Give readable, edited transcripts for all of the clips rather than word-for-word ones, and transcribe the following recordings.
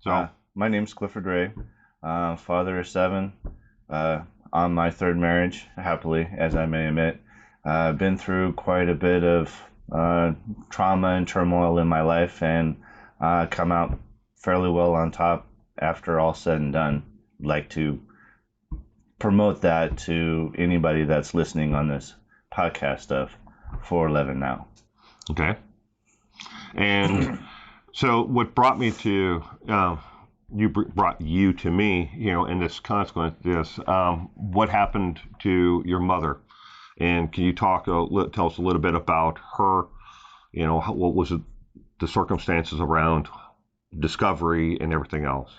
So, My name's Clifford Ray, father of seven, uh, on my third marriage, happily, as I may admit. Been through quite a bit of uh, trauma and turmoil in my life and come out fairly well on top after all said and done. Like to promote that to anybody that's listening on this podcast of 411 now. okay. And so, what brought me to brought you to me, in this consequence, what happened to your mother, and can you tell us a little bit about her? What was the circumstances around discovery and everything else?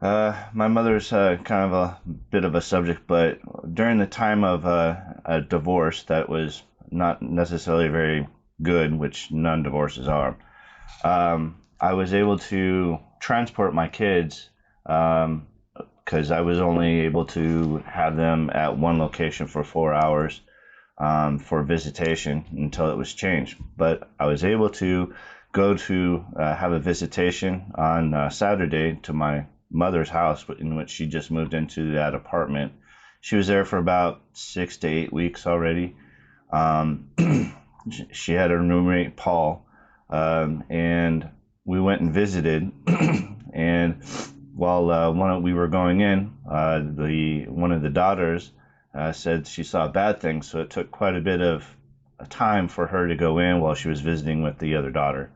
My mother's kind of a bit of a subject, but during the time of a divorce that was not necessarily very good, which none divorces are, I was able to transport my kids because I was only able to have them at one location for 4 hours for visitation until it was changed. But I was able to go to have a visitation on Saturday to my mother's house, in which she just moved into that apartment. She was there for about 6 to 8 weeks already. Um, she had her roommate Paul, and we went and visited. And while we were going in, the one of the daughters said she saw bad things, so it took quite a bit of time for her to go in while she was visiting with the other daughter.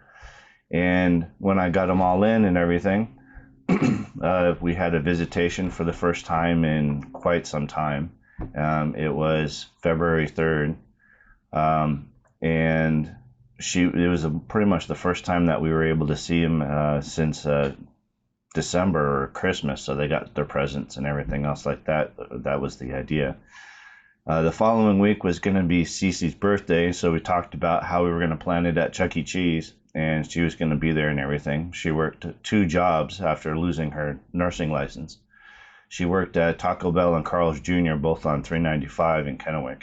And when I got them all in and everything, we had a visitation for the first time in quite some time. It was February 3rd, and it was pretty much the first time that we were able to see him since December or Christmas. So they got their presents and everything else like that. That was the idea. The following week was going to be Cece's birthday, so we talked about how we were going to plan it at Chuck E. Cheese, and she was going to be there and everything. She worked 2 jobs after losing her nursing license. She worked at Taco Bell and Carl's Jr., both on 395 in Kennewick.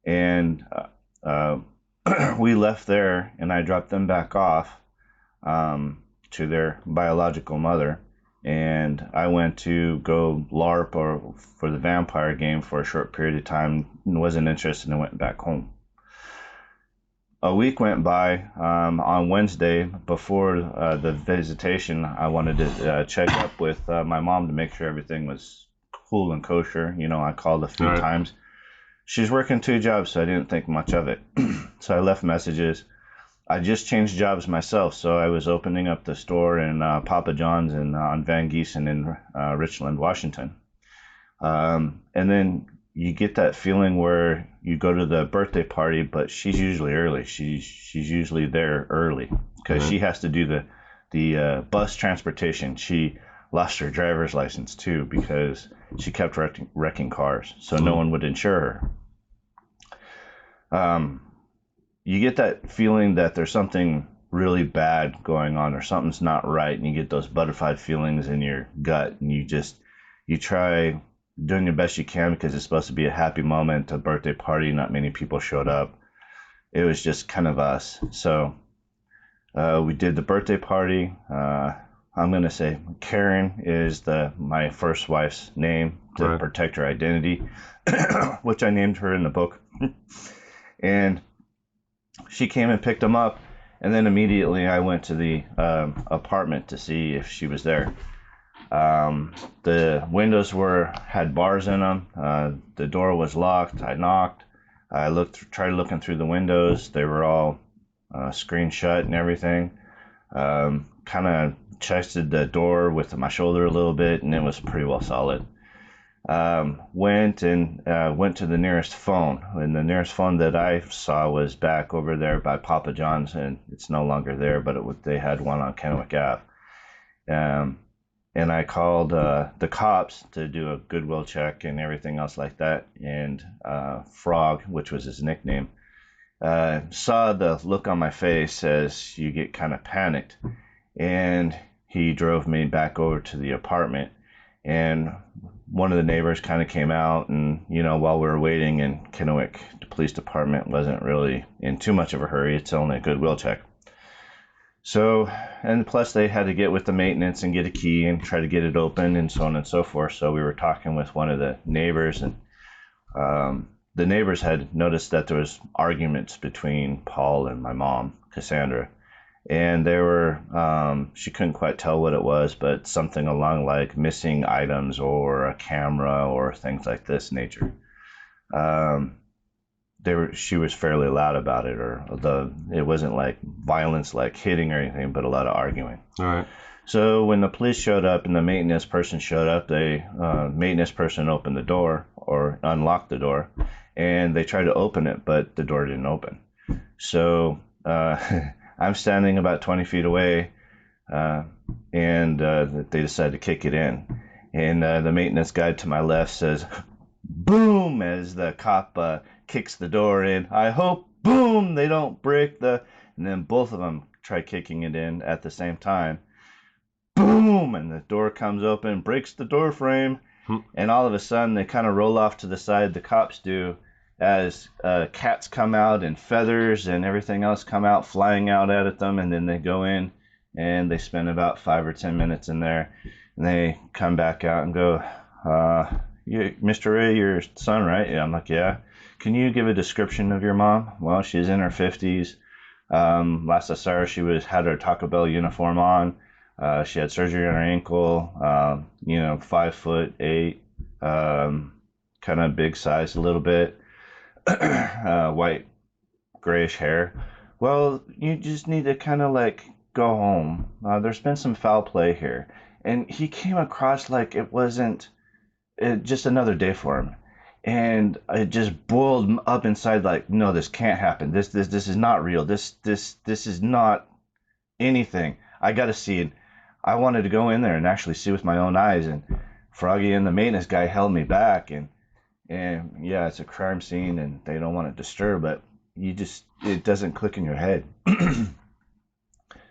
And we left there, and I dropped them back off to their biological mother. And I went to go LARP or for the vampire game for a short period of time and wasn't interested and went back home. A week went by. On Wednesday, before the visitation, I wanted to check up with my mom to make sure everything was cool and kosher. I called a All few right. times. She's working 2 jobs, so I didn't think much of it. So I left messages. I just changed jobs myself, so I was opening up the store in Papa John's on Van Giesen in Richland, Washington. And then you get that feeling where you go to the birthday party, but she's usually early. She's usually there early because Mhm. she has to do the bus transportation. She lost her driver's license too because she kept wrecking cars, so no Mhm. one would insure her. Um, you get that feeling that there's something really bad going on or something's not right, and you get those butterfly feelings in your gut, and you try doing your best you can because it's supposed to be a happy moment, a birthday party. Not many people showed up. It was just kind of us. So we did the birthday party. I'm gonna say Karen is my first wife's name All to right. protect her identity, which I named her in the book. And she came and picked him up, and then immediately I went to the apartment to see if she was there. The windows had bars in them. The door was locked. I knocked. Tried looking through the windows. They were all screen shut and everything. Kind of tested the door with my shoulder a little bit, and it was pretty well solid. Went to the nearest phone, and the nearest phone that I saw was back over there by Papa John's, and it's no longer there, but they had one on Kennewick Ave. Um, and I called the cops to do a goodwill check and everything else like that. And Frog, which was his nickname, saw the look on my face as you get kind of panicked, and he drove me back over to the apartment. And one of the neighbors kind of came out, and while we were waiting, and Kennewick the police department wasn't really in too much of a hurry. It's only a goodwill check. So, and plus they had to get with the maintenance and get a key and try to get it open and so on and so forth. So we were talking with one of the neighbors, and the neighbors had noticed that there was arguments between Paul and my mom, Cassandra, and they were she couldn't quite tell what it was, but something along like missing items or a camera or things like this nature. She was fairly loud about it, or it wasn't like violence, like hitting or anything, but a lot of arguing. All right. So when the police showed up and the maintenance person showed up, the maintenance person opened the door or unlocked the door, and they tried to open it, but the door didn't open. So I'm standing about 20 feet away, and they decided to kick it in. And the maintenance guy to my left says, "Boom!" as the cop kicks the door in. I hope, boom, they don't break the... And then both of them try kicking it in at the same time. Boom! And the door comes open, breaks the door frame, and all of a sudden they kind of roll off to the side, the cops do, as cats come out and feathers and everything else come out, flying out at them, and then they go in and they spend about 5 or 10 minutes in there, and they come back out and go, Mr. Ray, your son, right? Yeah, I'm like, yeah. Can you give a description of your mom? Well, she's in her 50s. Last I saw her, she had her Taco Bell uniform on. She had surgery on her ankle. 5'8", kind of big size a little bit. White, grayish hair. Well, you just need to kind of like go home. There's been some foul play here. And he came across like it wasn't just another day for him. And it just boiled up inside like, no, this can't happen. This is not real. This is not anything. I got to see it. I wanted to go in there and actually see with my own eyes. And Froggy and the maintenance guy held me back. And yeah, it's a crime scene and they don't want to disturb, but it doesn't click in your head.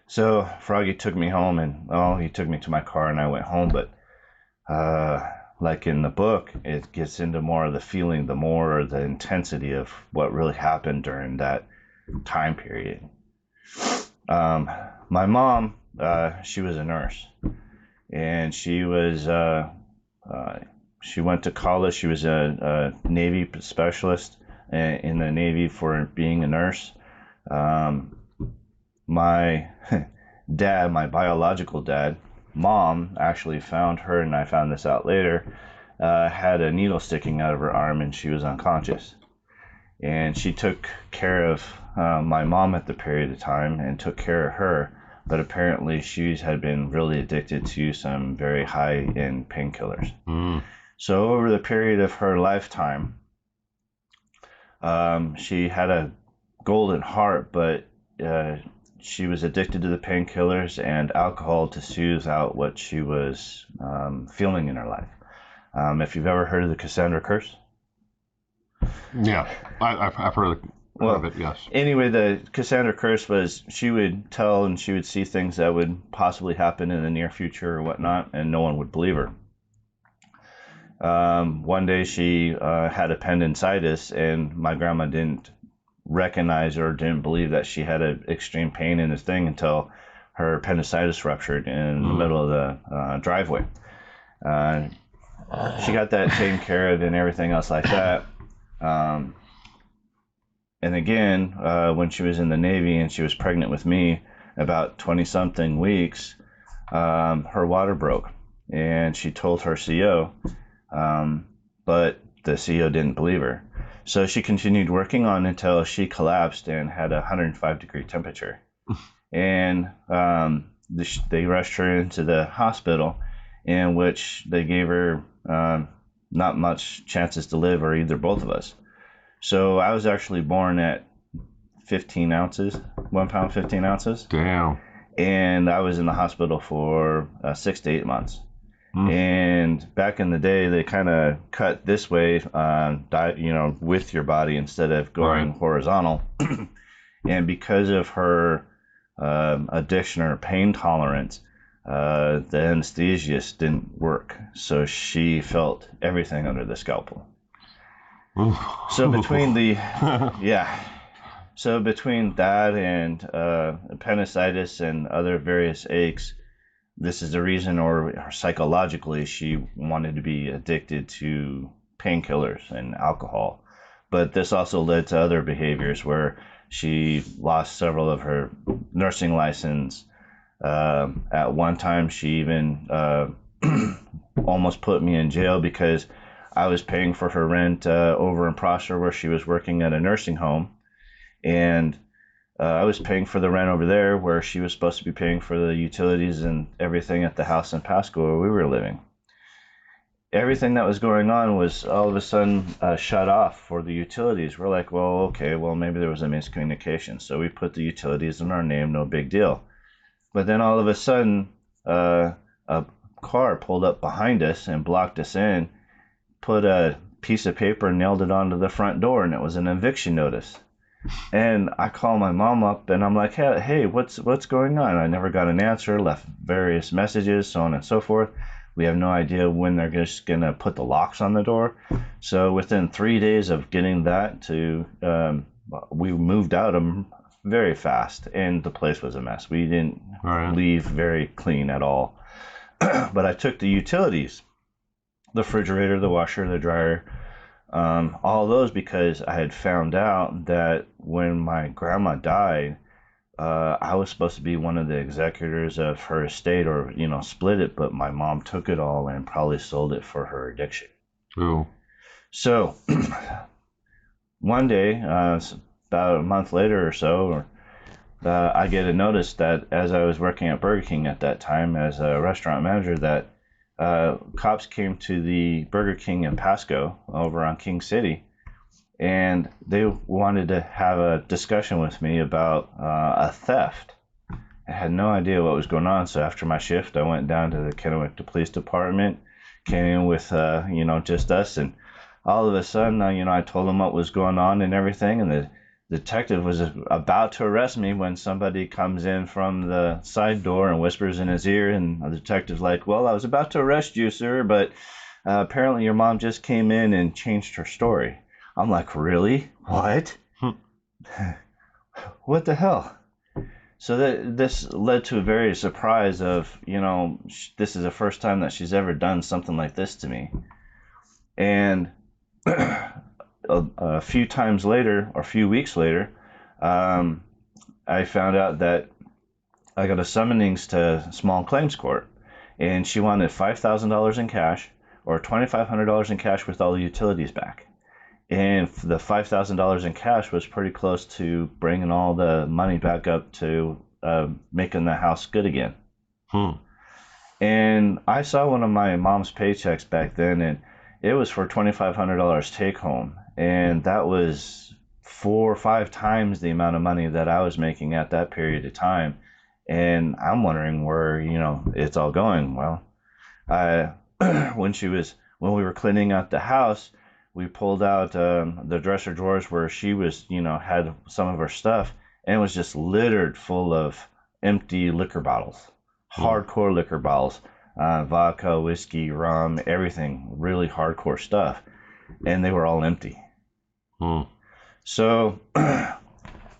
So Froggy took me home, and he took me to my car and I went home. But like in the book, it gets into more of the feeling, the intensity of what really happened during that time period. My mom, she was a nurse, and she went to college. She was a Navy specialist in the Navy for being a nurse. My dad, my biological dad, mom actually found her, and I found this out later, had a needle sticking out of her arm and she was unconscious. And she took care of my mom at the period of time and took care of her, but apparently she had been really addicted to some very high-end painkillers. So over the period of her lifetime, she had a golden heart, but she was addicted to the painkillers and alcohol to soothe out what she was feeling in her life. If you've ever heard of the Cassandra curse? Yeah, I've heard of it, yes. Anyway, the Cassandra curse was she would tell and she would see things that would possibly happen in the near future or whatnot, and no one would believe her. One day she had appendicitis, and my grandma didn't recognize or didn't believe that she had an extreme pain in this thing until her appendicitis ruptured in the middle of the driveway. She got that taken care of and everything else like that. And again, when she was in the Navy and she was pregnant with me, about 20-something weeks, her water broke, and she told her CO, but the CO didn't believe her. So she continued working on until she collapsed and had a 105-degree temperature. And they rushed her into the hospital, in which they gave her not much chances to live, or either both of us. So I was actually born at 15 ounces, 1 pound, 15 ounces. Damn. And I was in the hospital for 6 to 8 months. And back in the day, they kind of cut this way, with your body instead of going horizontal. And because of her addiction or pain tolerance, the anesthesiast didn't work. So she felt everything under the scalpel. So between the, yeah. So between that and appendicitis and other various aches, this is the reason, or psychologically, she wanted to be addicted to painkillers and alcohol. But this also led to other behaviors where she lost several of her nursing license. At one time, she even almost put me in jail because I was paying for her rent over in Prosser, where she was working at a nursing home, and I was paying for the rent over there, where she was supposed to be paying for the utilities and everything at the house in Pasco where we were living. Everything that was going on was all of a sudden shut off for the utilities. We're like, well, okay, well, maybe there was a miscommunication. So we put the utilities in our name, no big deal. But then all of a sudden, a car pulled up behind us and blocked us in, put a piece of paper and nailed it onto the front door, and it was an eviction notice. And I call my mom up and I'm like, hey, what's going on? I never got an answer, left various messages, so on and so forth. We have no idea when they're just going to put the locks on the door. So within 3 days of getting that we moved out very fast, and the place was a mess. We didn't leave very clean at all. But I took the utilities, the refrigerator, the washer, the dryer, all those, because I had found out that when my grandma died, I was supposed to be one of the executors of her estate, or split it, but my mom took it all and probably sold it for her addiction. Oh. So one day, about a month later or so, I get a notice that as I was working at Burger King at that time as a restaurant manager, that cops came to the Burger King in Pasco over on King City, and they wanted to have a discussion with me about a theft. I had no idea what was going on, so after my shift, I went down to the Kennewick Police Department, came in with just us, and all of a sudden, I told them what was going on and everything, and the detective was about to arrest me when somebody comes in from the side door and whispers in his ear, and the detective's like, well, I was about to arrest you, sir, but apparently your mom just came in and changed her story. I'm like, really? What? What the hell? So this led to a very surprise of, this is the first time that she's ever done something like this to me. And a few times later, or a few weeks later, I found out that I got a summonings to small claims court, and she wanted $5,000 in cash or $2,500 in cash with all the utilities back. And the $5,000 in cash was pretty close to bringing all the money back up to making the house good again. And I saw one of my mom's paychecks back then, and it was for $2,500 take home. And that was 4 or 5 times the amount of money that I was making at that period of time. And I'm wondering where, it's all going. Well, when we were cleaning out the house, we pulled out the dresser drawers where she was, had some of her stuff, and it was just littered full of empty liquor bottles, hardcore liquor bottles, vodka, whiskey, rum, everything, really hardcore stuff, and they were all empty. So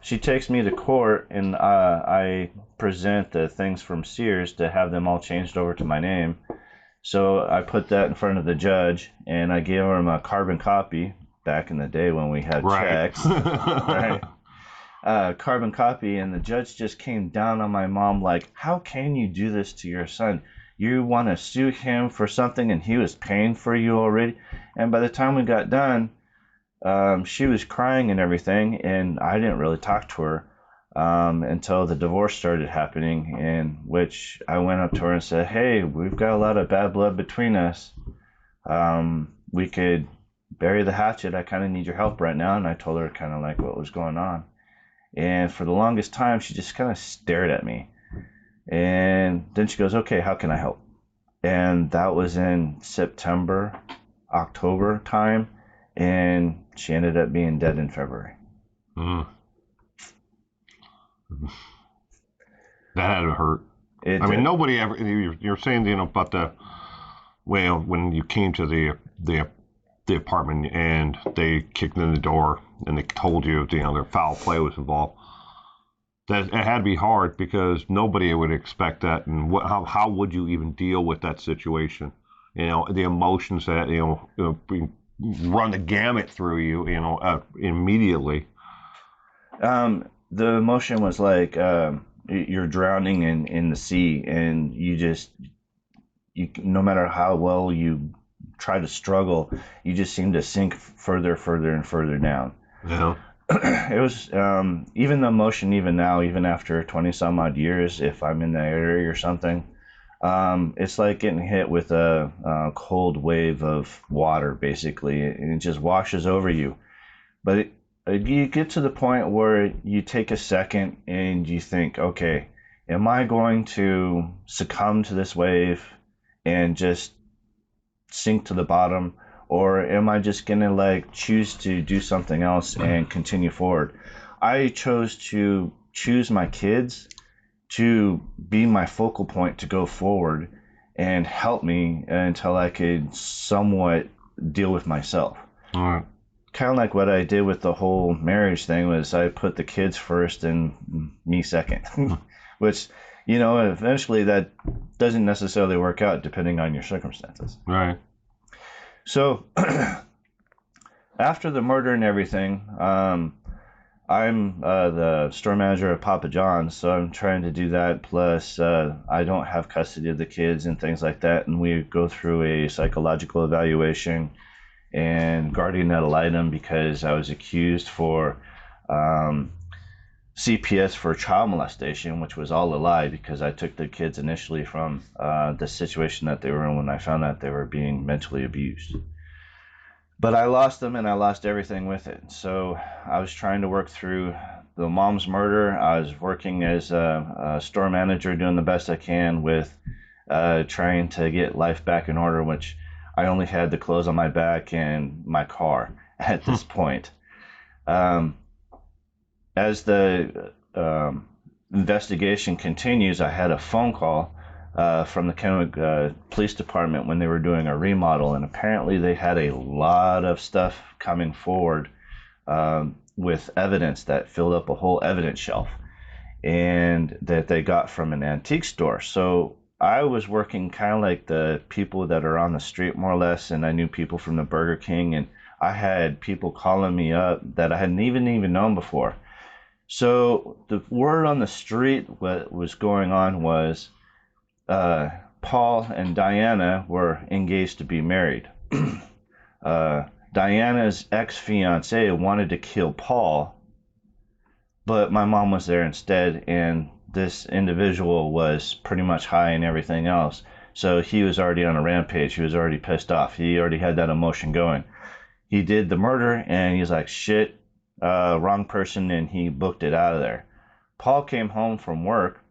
she takes me to court, and I present the things from Sears to have them all changed over to my name. So I put that in front of the judge, and I gave him a carbon copy back in the day when we had checks. Right? Carbon copy, and the judge just came down on my mom like, how can you do this to your son? You want to sue him for something, and he was paying for you already. And by the time we got done, she was crying and everything, and I didn't really talk to her until the divorce started happening, in which I went up to her and said, hey, we've got a lot of bad blood between us. We could bury the hatchet. I kind of need your help right now. And I told her kind of like what was going on. And for the longest time, she just kind of stared at me. And then she goes, okay, how can I help? And that was in September, October time. And she ended up being dead in February. That had to hurt. I mean, nobody ever. You're saying, about the when you came to the the apartment and they kicked in the door and they told you, their foul play was involved. That it had to be hard because nobody would expect that, and how would you even deal with that situation? The emotions that run the gamut through you, immediately. The emotion was like you're drowning in the sea, and you no matter how well you try to struggle, you just seem to sink further and further down. Yeah. It was even the emotion, even now, even after 20 some odd years, if I'm in that area or something, it's like getting hit with a cold wave of water, basically, and it just washes over you. But you get to the point where you take a second and you think, okay, am I going to succumb to this wave and just sink to the bottom, or am I just gonna like choose to do something else and continue forward? I chose to choose my kids to be my focal point to go forward and help me until I could somewhat deal with myself. All right. Kind of like what I did with the whole marriage thing was I put the kids first and me second, which, eventually that doesn't necessarily work out depending on your circumstances. Right. So after the murder and everything, I'm the store manager at Papa John's, so I'm trying to do that. Plus, I don't have custody of the kids and things like that, and we go through a psychological evaluation and guardian ad litem because I was accused for CPS for child molestation, which was all a lie because I took the kids initially from the situation that they were in when I found out they were being mentally abused. But I lost them and I lost everything with it. So I was trying to work through the mom's murder. I was working as a store manager, doing the best I can with trying to get life back in order, which I only had the clothes on my back and my car at this point. As the investigation continues, I had a phone call from the Kennewick Police Department when they were doing a remodel, and apparently they had a lot of stuff coming forward with evidence that filled up a whole evidence shelf, and that they got from an antique store. So I was working kind of like the people that are on the street, more or less, and I knew people from the Burger King, and I had people calling me up that I hadn't even known before. So the word on the street, what was going on was Paul and Diana were engaged to be married. Diana's ex-fiance wanted to kill Paul, but my mom was there instead, and this individual was pretty much high and everything else. So he was already on a rampage. He was already pissed off. He already had that emotion going. He did the murder, and he's like, shit, wrong person, and he booked it out of there. Paul came home from work,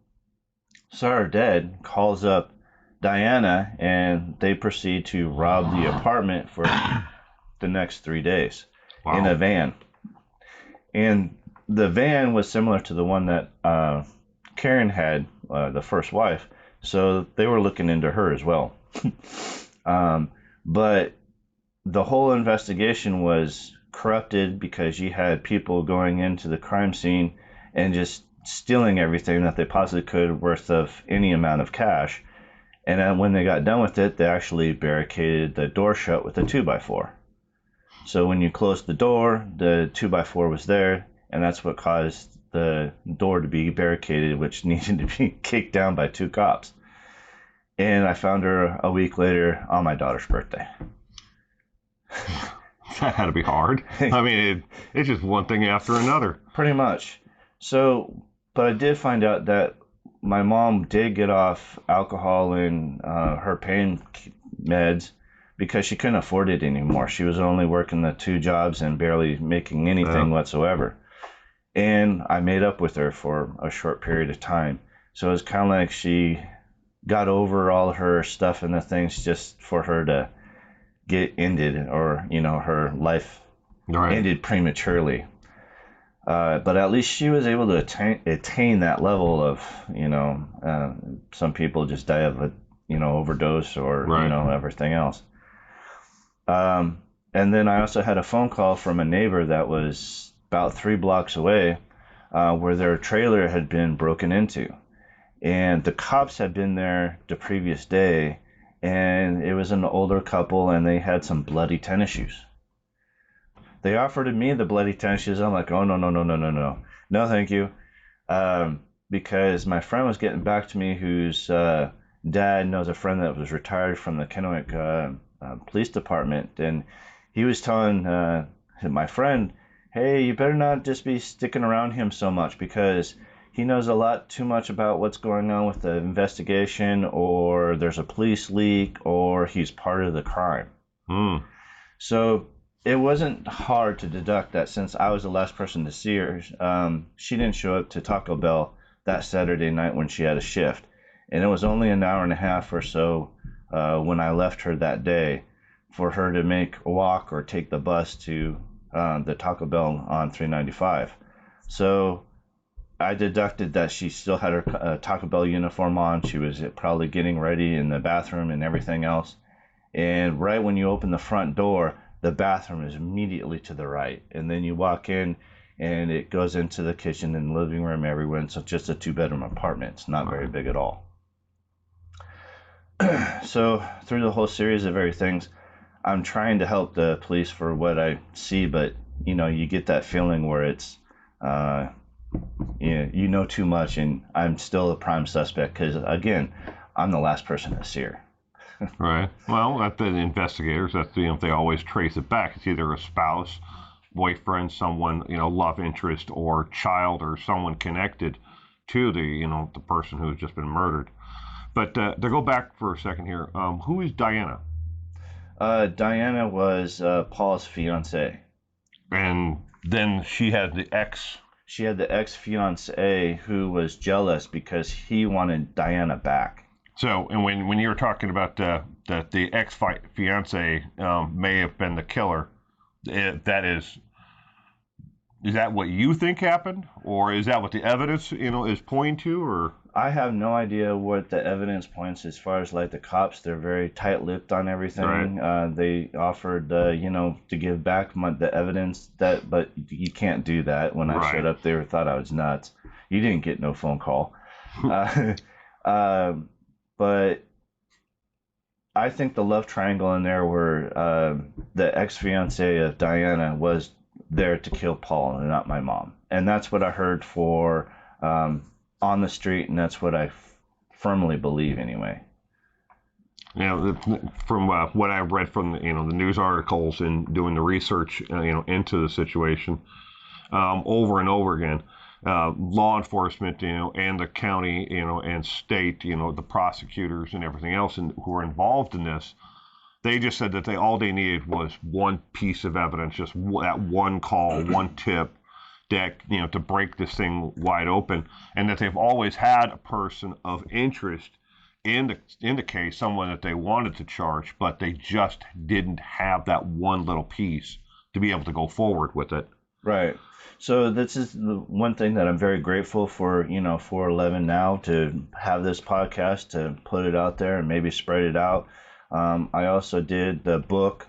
saw her dead, calls up Diana, and they proceed to rob the apartment for the next 3 days. Wow. In a van. And the van was similar to the one that Karen had, the first wife, so they were looking into her as well. But the whole investigation was corrupted because you had people going into the crime scene and just stealing everything that they possibly could worth of any amount of cash. And then when they got done with it, they actually barricaded the door shut with a 2x4. So when you closed the door, the 2x4 was there, and that's what caused the door to be barricaded, which needed to be kicked down by 2 cops. And I found her a week later on my daughter's birthday. That had to be hard. I mean, it's just one thing after another. Pretty much. So, but I did find out that my mom did get off alcohol and her pain meds because she couldn't afford it anymore. She was only working the 2 jobs and barely making anything whatsoever. And I made up with her for a short period of time. So it was kind of like she got over all her stuff and the things just for her to get ended, or, her life ended prematurely. But at least she was able to attain that level of, some people just die of a, overdose or, everything else. And then I also had a phone call from a neighbor that was about 3 blocks away, where their trailer had been broken into. And the cops had been there the previous day, and it was an older couple, and they had some bloody tennis shoes. They offered me the bloody tennis shoes. I'm like, oh, no, no, no, no, no, no. No, thank you. Because my friend was getting back to me, whose dad knows a friend that was retired from the Kennewick Police Department, and he was telling my friend, hey, you better not just be sticking around him so much because he knows a lot too much about what's going on with the investigation, or there's a police leak, or he's part of the crime. Hmm. So it wasn't hard to deduct that since I was the last person to see her, she didn't show up to Taco Bell that Saturday night when she had a shift. And it was only an hour and a half or so when I left her that day for her to make a walk or take the bus to the Taco Bell on 395. So I deducted that she still had her Taco Bell uniform on. She was probably getting ready in the bathroom and everything else. And right when you open the front door, the bathroom is immediately to the right. And then you walk in and it goes into the kitchen and living room everywhere. It's just a 2-bedroom apartment. It's not very big at all. So through the whole series of everything, I'm trying to help the police for what I see, but you get that feeling where it's you know too much, and I'm still a prime suspect because again, I'm the last person to see her. Right. Well, at the investigators, that's they always trace it back. It's either a spouse, boyfriend, someone, love interest, or child, or someone connected to the person who's just been murdered. But to go back for a second here, who is Diana? Diana was Paul's fiance. And then she had the ex. She had the ex-fiance who was jealous because he wanted Diana back. So, and when you were talking about that the ex-fiance may have been the killer, is that what you think happened, or is that what the evidence is pointing to, or? I have no idea what the evidence points as far as like the cops. They're very tight-lipped on everything. Right. They offered, to give back the evidence but you can't do that. When I showed up, they thought I was nuts. You didn't get no phone call. But I think the love triangle in there where the ex-fiance of Diana was there to kill Paul and not my mom. And that's what I heard for on the street, and that's what I firmly believe anyway. From what I've read from the news articles and doing the research into the situation, over and over again, law enforcement and the county and state the prosecutors and everything else who are involved in this, they just said that all they needed was one piece of evidence, just that one call, one tip, that to break this thing wide open, and that they've always had a person of interest in the case, someone that they wanted to charge, but they just didn't have that one little piece to be able to go forward with it. Right. So this is the one thing that I'm very grateful for, 411 now, to have this podcast, to put it out there and maybe spread it out. I also did the book,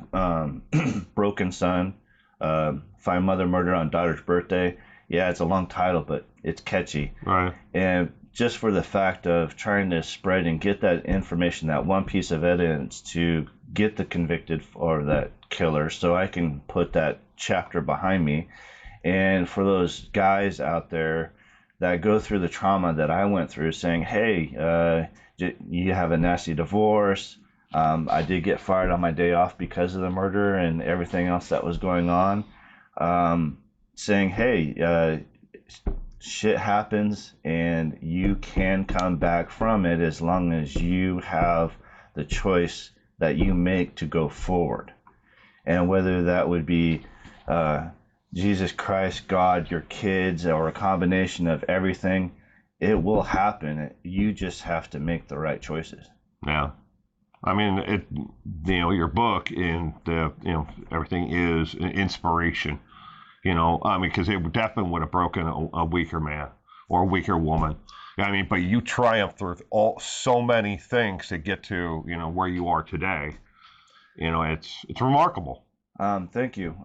Broken Son, Find Mother Murder on Daughter's Birthday. Yeah, it's a long title, but it's catchy. Right. And just for the fact of trying to spread and get that information, that one piece of evidence to get the convicted or that killer, so I can put that chapter behind me. And for those guys out there that go through the trauma that I went through, saying, hey, you have a nasty divorce. I did get fired on my day off because of the murder and everything else that was going on. Saying, hey, shit happens and you can come back from it as long as you have the choice that you make to go forward. And whether that would be Jesus Christ, God, your kids, or a combination of everything, it will happen. You just have to make the right choices. Yeah. I mean, your book and everything is an inspiration. Because it definitely would have broken a weaker man or a weaker woman. But you triumphed through so many things to get to where you are today. It's remarkable. Thank you.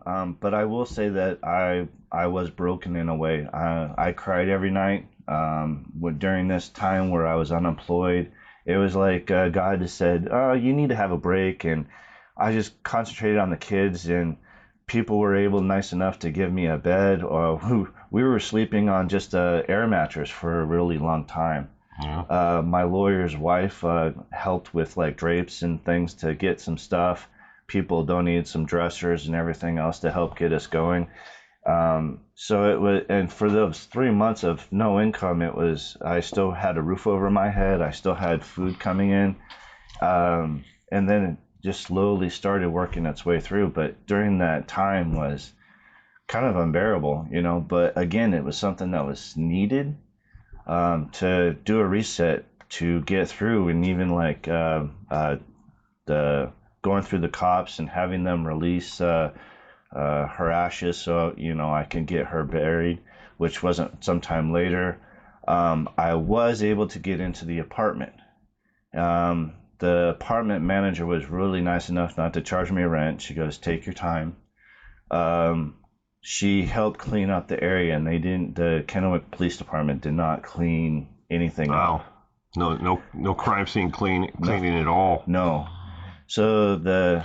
But I will say that I was broken in a way. I cried every night. During this time where I was unemployed, it was like God just said, "Oh, you need to have a break," and I just concentrated on the kids, and people were nice enough to give me a bed, or we were sleeping on just a air mattress for a really long time. Yeah. My lawyer's wife helped with like drapes and things to get some stuff. People donated some dressers and everything else to help get us going. So it was, and for those 3 months of no income, I still had a roof over my head. I still had food coming in. And then it just slowly started working its way through. But during that time was kind of unbearable, but again, it was something that was needed, to do a reset to get through, and even like the going through the cops and having them release her ashes so I can get her buried, which wasn't sometime later. I was able to get into the apartment. The apartment manager was really nice enough not to charge me rent. She goes, "Take your time." She helped clean up the area, and the Kennewick Police Department did not clean anything Wow. up. No crime scene cleaning at all. No. So the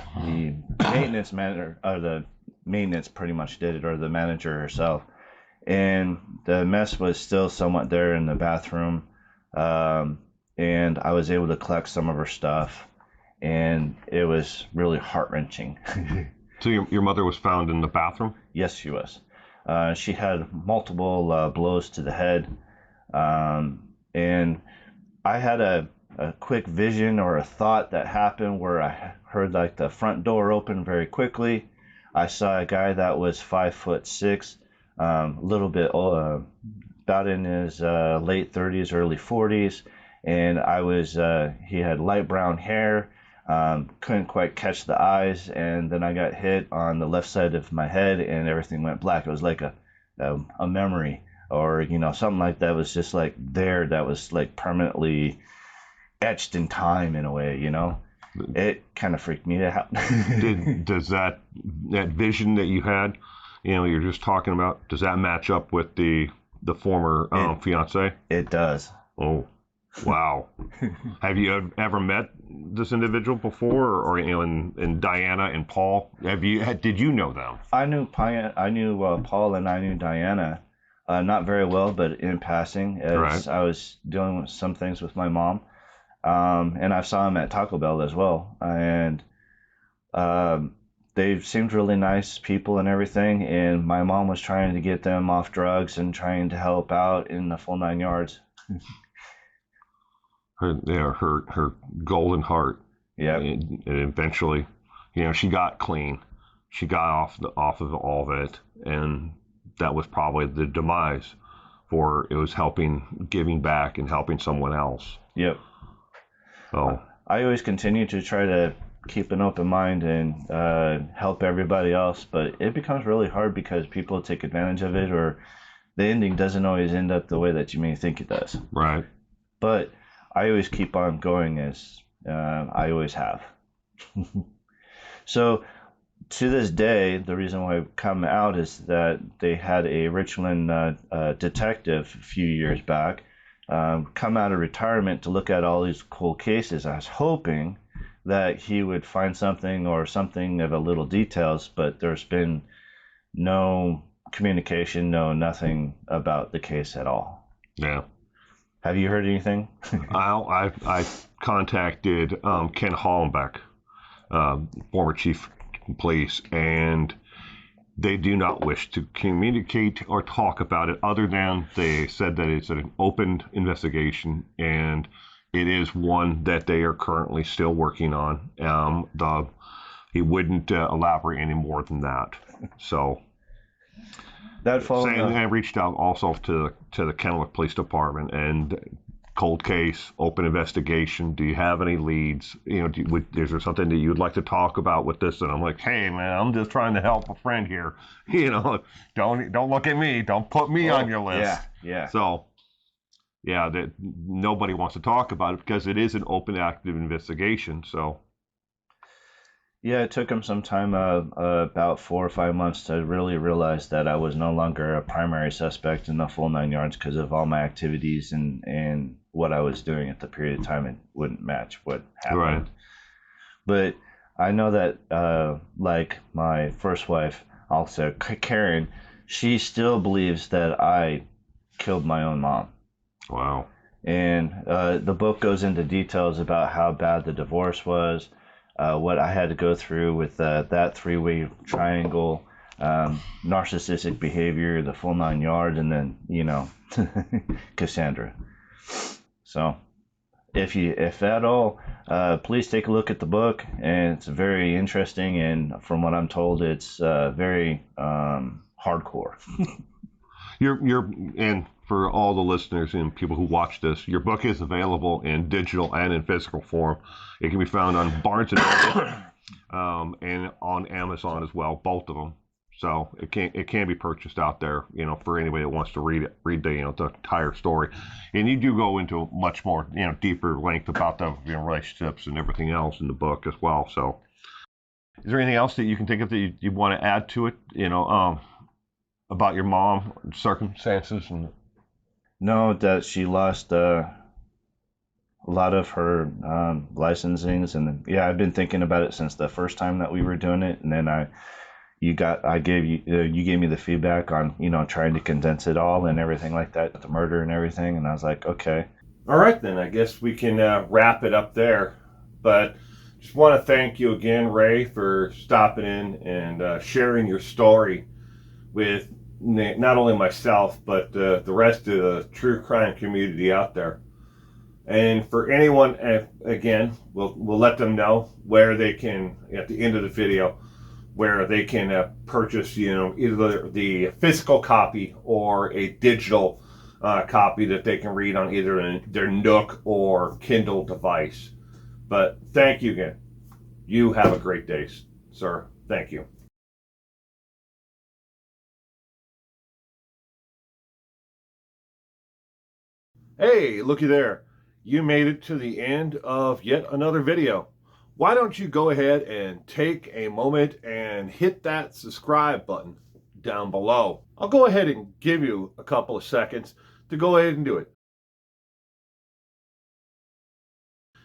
maintenance manager, or the maintenance pretty much did it, or the manager herself. And the mess was still somewhat there in the bathroom. And I was able to collect some of her stuff, and it was really heart-wrenching. So your mother was found in the bathroom? Yes, she was. She had multiple blows to the head. And I had a quick vision or a thought that happened where I heard like the front door open very quickly. I saw a guy that was 5'6", a little bit about in his late 30s, early 40s, and he had light brown hair. Couldn't quite catch the eyes, and then I got hit on the left side of my head, and everything went black. It was like a memory, or something like that was just like there, that was like permanently etched in time in a way. It kind of freaked me out. Does that vision that you had, you're just talking about, does that match up with the former fiance? It does. Oh. Wow. Have you ever met this individual before, or and Diana and Paul? Did you know them? I knew Paul, and I knew Diana, not very well, but in passing, as Right. I was dealing with some things with my mom, and I saw him at Taco Bell as well, and they seemed really nice people and everything, and my mom was trying to get them off drugs and trying to help out in the full 9 yards. Her golden heart. Yeah. And eventually, she got clean. She got off of all of it, and that was probably the demise. For it was giving back and helping someone else. Yep. So I always continue to try to keep an open mind and help everybody else, but it becomes really hard because people take advantage of it, or the ending doesn't always end up the way that you may think it does. right. But I always keep on going, as I always have. So to this day, the reason why I've come out is that they had a Richland detective a few years back come out of retirement to look at all these cool cases. I was hoping that he would find something or something of a little details, but there's been no communication, nothing about the case at all. Yeah. Have you heard anything? I contacted Ken Hollenbeck, former chief of police, and they do not wish to communicate or talk about it, other than they said that it's an open investigation, and it is one that they are currently still working on. He wouldn't elaborate any more than that. So I reached out also to the Kennewick Police Department, and cold case, open investigation. Do you have any leads? Is there something that you'd like to talk about with this? And I'm like, hey man, I'm just trying to help a friend here. Don't look at me. Don't put me on your list. Yeah. So yeah, that nobody wants to talk about it because it is an open, active investigation. So Yeah, it took him some time, about 4 or 5 months, to really realize that I was no longer a primary suspect in the full 9 yards because of all my activities and what I was doing at the period of time. It wouldn't match what Right. happened. But I know that, like my first wife, also Karen, she still believes that I killed my own mom. Wow. And the book goes into details about how bad the divorce was, what I had to go through with that three-way triangle, narcissistic behavior, the full 9 yards, and then, Cassandra. So if at all, please take a look at the book, and it's very interesting. And from what I'm told, it's very hardcore. And for all the listeners and people who watch this, your book is available in digital and in physical form. It can be found on Barnes and Noble, and on Amazon as well, both of them. So it can be purchased out there, for anybody that wants to read the entire story. And you do go into much more, deeper length about the relationships and everything else in the book as well. So, is there anything else that you can think of that you want to add to it? About your mom, circumstances, and Know that she lost a lot of her licensings, and yeah, I've been thinking about it since the first time that we were doing it, and then you gave me the feedback on trying to condense it all and everything like that, the murder and everything, and I was like, okay. All right, then I guess we can wrap it up there. But just want to thank you again, Ray, for stopping in and sharing your story with not only myself, but the rest of the true crime community out there. And for anyone, again, we'll let them know where they can, at the end of the video, where they can purchase, either the physical copy or a digital copy that they can read on either their Nook or Kindle device. But thank you again. You have a great day, sir. Thank you. Hey, looky there. You made it to the end of yet another video. Why don't you go ahead and take a moment and hit that subscribe button down below. I'll go ahead and give you a couple of seconds to go ahead and do it.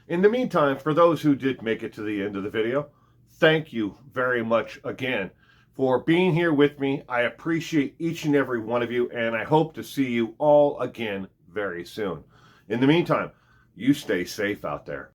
In the meantime, for those who did make it to the end of the video, thank you very much again for being here with me. I appreciate each and every one of you, and I hope to see you all again very soon. In the meantime, you stay safe out there.